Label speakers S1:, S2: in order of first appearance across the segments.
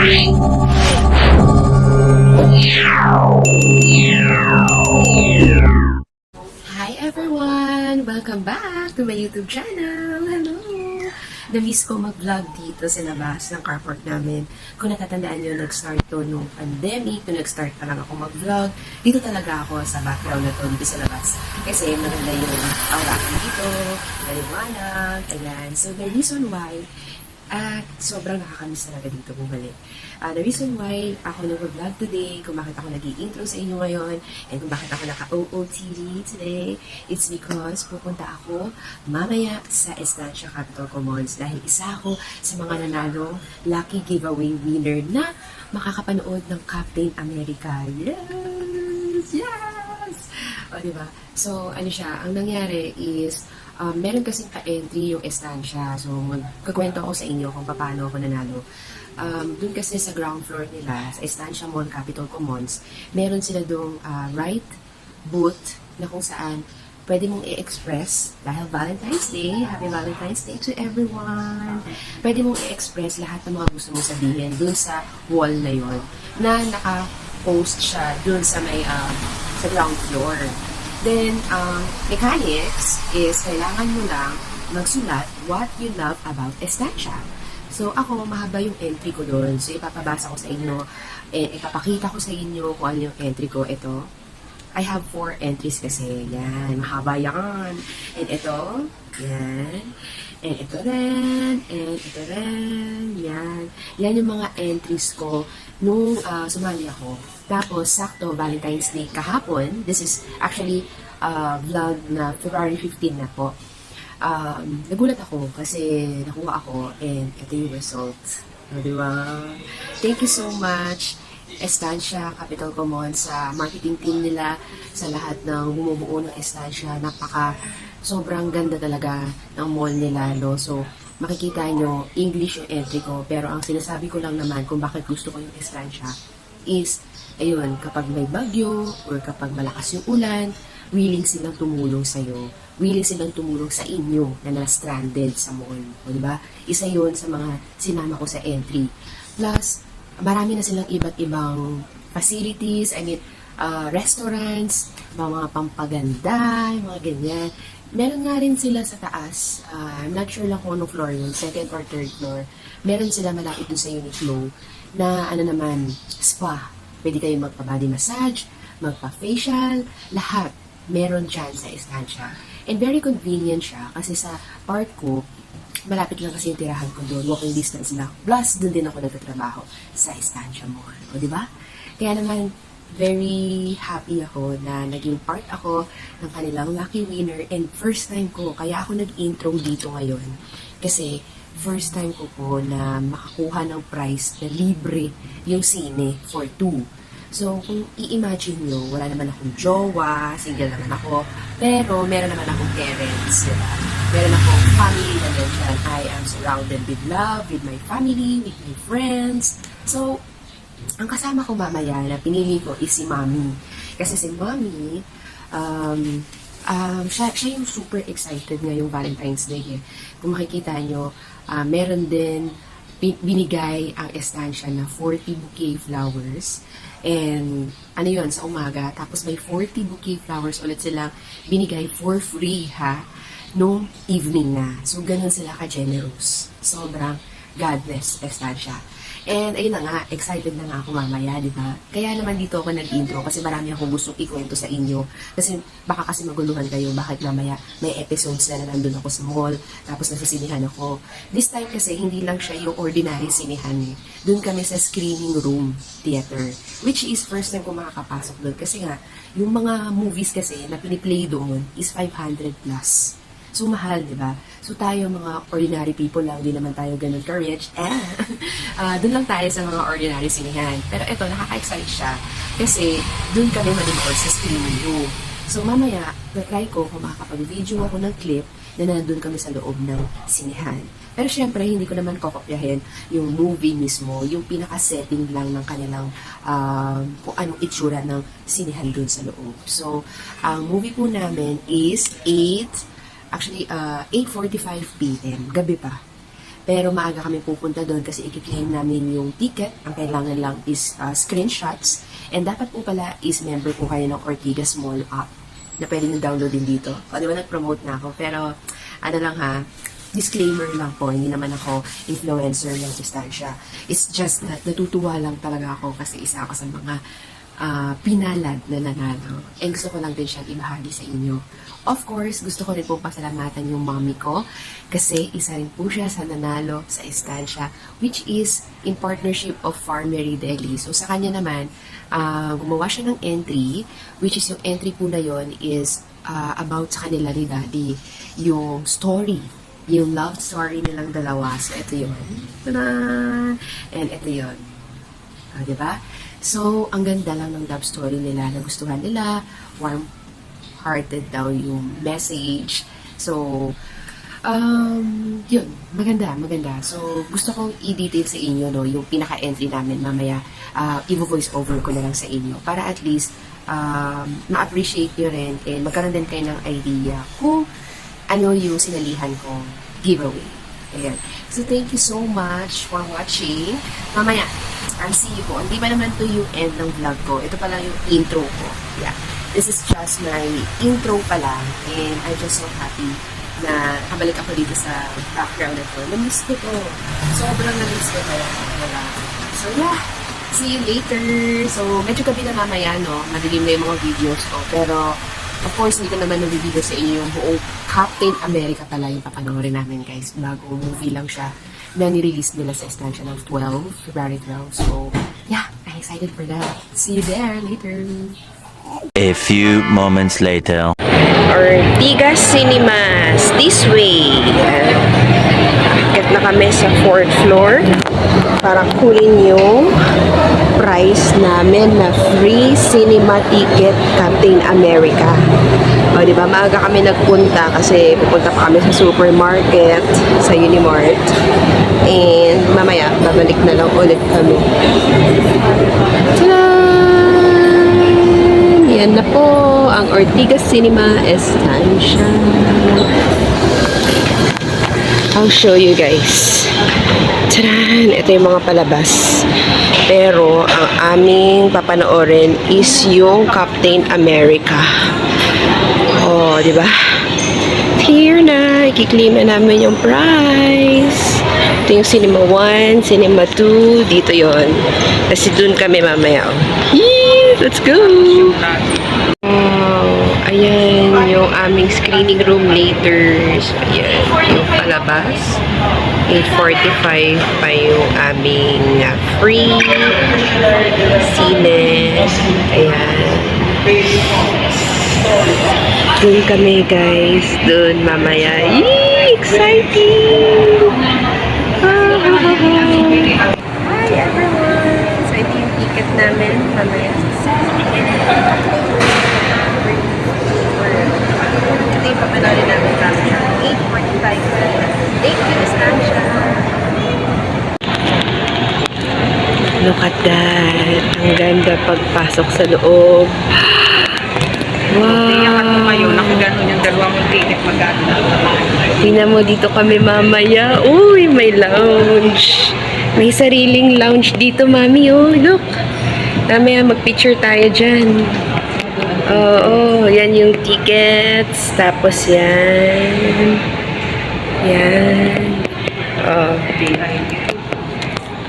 S1: Hi everyone! Welcome back to my YouTube channel! Hello! Na-miss ko mag-vlog dito sa labas ng carport namin. Kung natatandaan nyo, nag-start to nung pandemic. Nung nag-start pa lang ako mag-vlog, dito talaga ako sa background na to, dito sa labas. Kasi maganda yung aura ko dito, maliwanag, ayan. So the reason why, at sobrang nakakamiss talaga dito bumalik. The reason why ako nag-vlog today, kung bakit ako nag-i-intro sa inyo ngayon, and kung bakit ako naka-OOTV today, it's because pupunta ako mamaya sa Estancia Capital Commons dahil isa ako sa mga nanalong lucky giveaway winner na makakapanood ng Captain America. Yes! Yes! O, diba? So, ano siya, ang nangyari is, meron kasing ka-entry yung Estancia. So, magkakwento ako sa inyo kung paano ako nanalo. Doon kasi sa ground floor nila, sa Estancia Mall Capital Commons, meron sila doong right booth na kung saan pwede mong i-express dahil Valentine's Day, Happy Valentine's Day to everyone. Pwede mong i-express lahat ng mga gusto mong sabihin doon sa wall na yon na naka-post siya doon sa may sa ground floor. Then, mechanics is kailangan mo lang magsulat what you love about Estancia. So, ako, mahaba yung entry ko doon. So, ipapabasa ko sa inyo. Ipapakita ko sa inyo kung ano yung entry ko. Ito, I have 4 entries kasi. Yan, mahaba yan. And ito, yan. And ito rin. And ito rin. Yan. Yan yung mga entries ko nung sumali ako. Tapos, sakto, Valentine's Day kahapon. This is actually vlog na February 15 na po. Nagulat ako kasi nakuha ako and ito yung result. Diba? Thank you so much, Estancia Capital Commons, sa marketing team nila, sa lahat ng bumubuo ng Estancia. Sobrang ganda talaga ng mall nila, no? So, makikita nyo, English yung entry ko, pero ang sinasabi ko lang naman kung bakit gusto ko yung Estancia is, ayun, kapag may bagyo or kapag malakas yung ulan, willing silang tumulong sa'yo. Willing silang tumulong sa inyo na na-stranded sa mall. O, diba? Isa yun sa mga sinama ko sa entry. Plus, marami na silang iba't ibang facilities, restaurants, mga pampaganda, mga ganyan. Meron nga rin sila sa taas. I'm not sure lang kung anong floor yun, second or third floor. Meron sila malapit dun sa Uniqlo na spa. Pwede kayo magpa-body massage, magpa-facial, lahat. Meron dyan sa Estancia. And very convenient siya kasi sa part ko, malapit lang kasi yung tirahan ko doon, walking distance lang. Plus, doon din ako nagtatrabaho sa Estancia Mall. O, diba? Kaya naman, very happy ako na naging part ako ng kanilang lucky winner and first time ko, kaya ako nag-intro dito ngayon. Kasi, first time ko po na makakuha ng prize na libre yung sine for 2. So, kung i-imagine nyo, wala naman akong jowa, single naman ako, pero meron naman akong parents, diba? Meron akong family na dyan. I am surrounded with love, with my family, with my friends. So, ang kasama ko mamaya na pinili ko is si Mami. Kasi si Mami, siya yung super excited ngayong Valentine's Day. Kung makikita nyo, meron din binigay ang Estancia na 40 bouquet flowers. And, sa umaga. Tapos may 40 bouquet flowers ulit silang binigay for free, nung evening na. So, ganun sila ka-generous. Sobrang God bless Estancia. And, ayun na nga, excited na nga ako mamaya, di ba? Kaya naman dito ako nag-intro kasi marami akong gustong ikwento sa inyo. Kasi baka kasi maguluhan kayo, bakit mamaya may episodes na nandun ako sa mall, tapos nasa sinihan ako. This time kasi, hindi lang siya yung ordinary sinihan. Doon kami sa screening room theater, which is first time ko makakapasok doon. Kasi nga, yung mga movies kasi na piniplay doon is 500 plus. So, mahal, di ba? So, tayo mga ordinary people lang, di naman tayo ganun ka-rich. Doon lang tayo sa mga ordinary sinihan. Pero ito, nakaka-excite siya. Kasi, doon kami manonood sa screening room. So, mamaya, na-try ko kung makakapag-video ako ng clip na nandun kami sa loob ng sinihan. Pero syempre, hindi ko naman kokopyahin yung movie mismo, yung pinaka-setting lang ng kanilang kung anong itsura ng sinihan dun sa loob. So, ang movie po namin is 8:45 p.m. Gabi pa. Pero maaga kami pupunta doon kasi i-claim namin yung ticket. Ang kailangan lang is screenshots. And dapat po pala is member po kayo ng Ortigas Mall app na pwede nyo downloadin dito. O, di ba nag-promote na ako? Pero, ano lang ha, disclaimer lang po, hindi naman ako influencer ng Sustansya. It's just that natutuwa lang talaga ako kasi isa ako sa mga pinalad na nanalo. And gusto ko lang din siyang ibahagi sa inyo. Of course, gusto ko rin po pasalamatan yung mommy ko kasi isa rin po siya sa nanalo sa Estancia, which is in partnership of Farmery Deli. So sa kanya naman, gumawa siya ng entry, which is yung entry po na yon is about sa kanila ni Daddy. Yung story, yung love story nilang dalawa. So ito yun. Ta-da! And ito yun. Diba? So, ang ganda lang ng love story nila. Nagustuhan nila. Warm-hearted daw yung message. So, yun. Maganda. So, gusto kong i-detail sa inyo, no, yung pinaka-entry namin mamaya. I-voice over ko na lang sa inyo. Para at least, ma-appreciate nyo rin and magkaroon din kayo ng idea kung ano yung sinalihan kong giveaway. Ayan. So, thank you so much for watching. Mamaya, I'll see you po. Hindi pa naman to yung end ng vlog ko. Ito pa lang yung intro ko. Yeah. This is just my intro pa lang. And I'm just so happy na kabalik ako dito sa background na to. Na-miss ko to. Sobrang na-miss ko to. So, yeah. See you later. So, medyo gabi na mamaya, no? Madilim na yung mga videos ko. Pero, of course, hindi ko naman nabibigay sa inyo yung buong Captain America pala yung papanoorin namin, guys. Bago movie lang siya na nirelease nila sa Estancia ng February 12. So, yeah, I'm excited for that. See you there later.
S2: A few moments later.
S3: Ortigas Cinemas, this way. Akit na kami sa 4th floor para kunin yung price namin na free cinema ticket Captain America. O, di ba? Maaga kami nagpunta kasi pupunta pa kami sa supermarket, sa Unimart. And mamaya, babalik na lang ulit kami. Tadaan! Yan na po ang Ortigas Cinema Estancia. I'll show you guys. Tadaan! Ito yung mga palabas. Pero ang aming papanoorin is yung Captain America. Oh, di ba? Here na, i-claim na namin yung prize. Ito yung Cinema 1, Cinema 2, dito yon. Kasi dun kami mamaya. Oh. Yee! Let's go! Oh, ayan yung aming screening room later. So, ayan, yung palabas. 8:45 pa yung aming free cine. Ayan. Doon kami, guys. Doon mamaya. Yee! Exciting! Hi, everyone! So, ito yung ticket namin mamaya. Ito yung papanorin namin mamaya. 8:45. Thank you, Estancia. Look at that. Ang ganda pagpasok sa loob. Wow!
S4: Iyakan mo kayo, nakaganon yung dalawang ticket maganda.
S3: Tingnan mo, dito kami mamaya. Uy, may lounge. May sariling lounge dito, mami. Oh, look. Mamaya mag-picture tayo dyan. Oo, yan yung tickets. Tapos yan. Yan. Oh.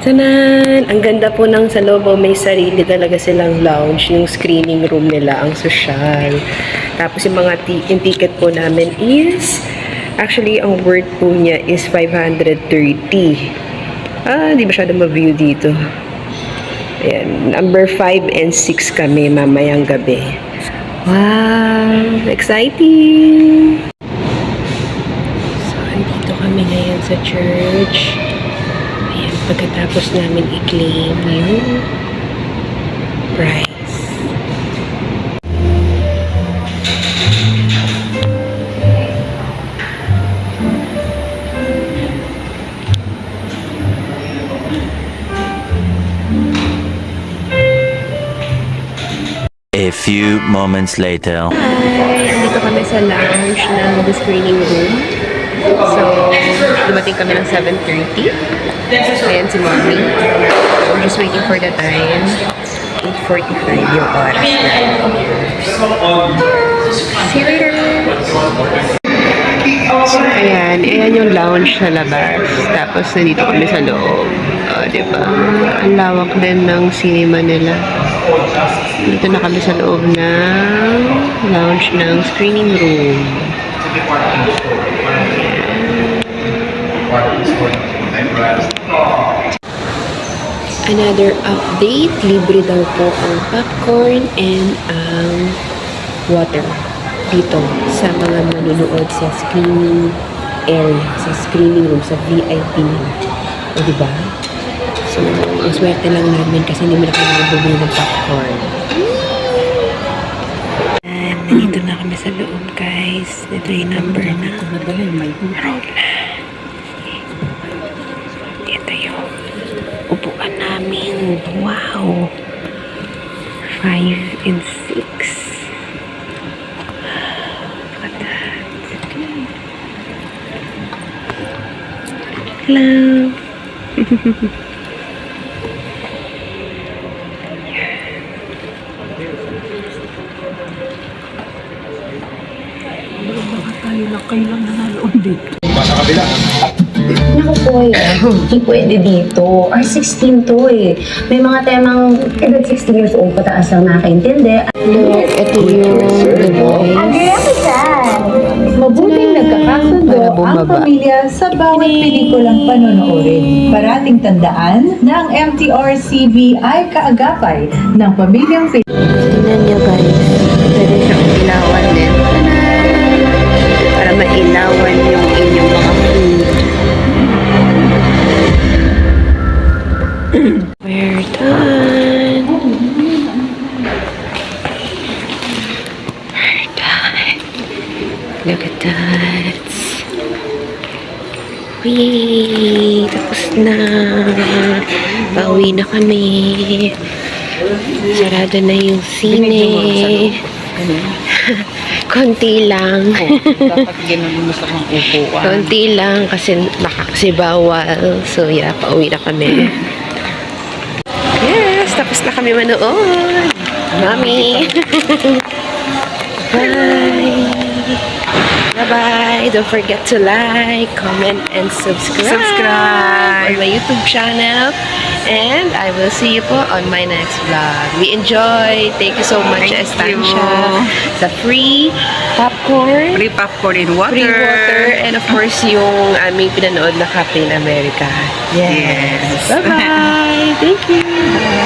S3: Tanan! Ang ganda po ng sa loob. May sarili talaga silang lounge. Yung screening room nila, ang social. Tapos yung mga yung ticket po namin is actually, ang worth po niya is 530. Di masyado ma-view dito. Ayan. Number 5 and 6 kami mamayang gabi. Wow! Exciting! So, andito kami ngayon sa church. Ayan, pagkatapos namin i-claim yung prize.
S2: A few moments later.
S3: Hi! Andito kami sa lounge ng the screening room. So, dumating kami ng 7:30. Ayan si Mommy. I'm just waiting for the time. 8:45 yung oras na. See you later! So, ayan yung lounge sa labas. Tapos, nandito kami sa loob. Diba? Ang lawak din ng cinema nila. Dito na kami sa loob ng lounge ng screening room. Another update, libre daw po ang popcorn and ang water dito sa mga manunood sa screening area, sa screening room, sa VIP nila. O diba? So, ang swerte lang namin kasi hindi mo na kailangan bumili ng popcorn. And nandito na kami sa loob, guys. Ito yung number na. Roll na. Ito yung upuan namin. Wow! 5 and 6. Look at that. Hello!
S5: Naku po hindi pwede dito. R16 to eh. May mga temang edad 16 years old pataas lang nakakaintindi.
S3: Look, ito yung device.
S6: Mabuting nagkakasundo
S3: Para
S6: ang
S3: bumaba.
S6: pamilya sa bawat pelikulang panonoorin. Parating tandaan na ang MTRCV ay kaagapay ng pamilyang
S3: Tingnan nyo, guys. Pwede siyang ilawan din. Para mailawan yung inyong mga food. We're done. We're done. Look at that. Wee! Tapos na. Pauwi na kami. Sarado na yung sine. Konti lang.
S4: Dapat ganun mo sa mga upuan.
S3: Konti lang kasi baka kasi bawal. So yeah, pauwi na kami. Yes, tapos na kami manood. Mami. Bye. Bye-bye. Don't forget to like, comment, and subscribe on my YouTube channel. And I will see you po on my next vlog. We enjoy. Thank you so much,
S4: Thank
S3: Estancia.
S4: you.
S3: Sa free popcorn.
S4: Free popcorn and water.
S3: Free water, and of course, yung aming pinanood na Captain America.
S4: Yes.
S3: Bye-bye! Thank you!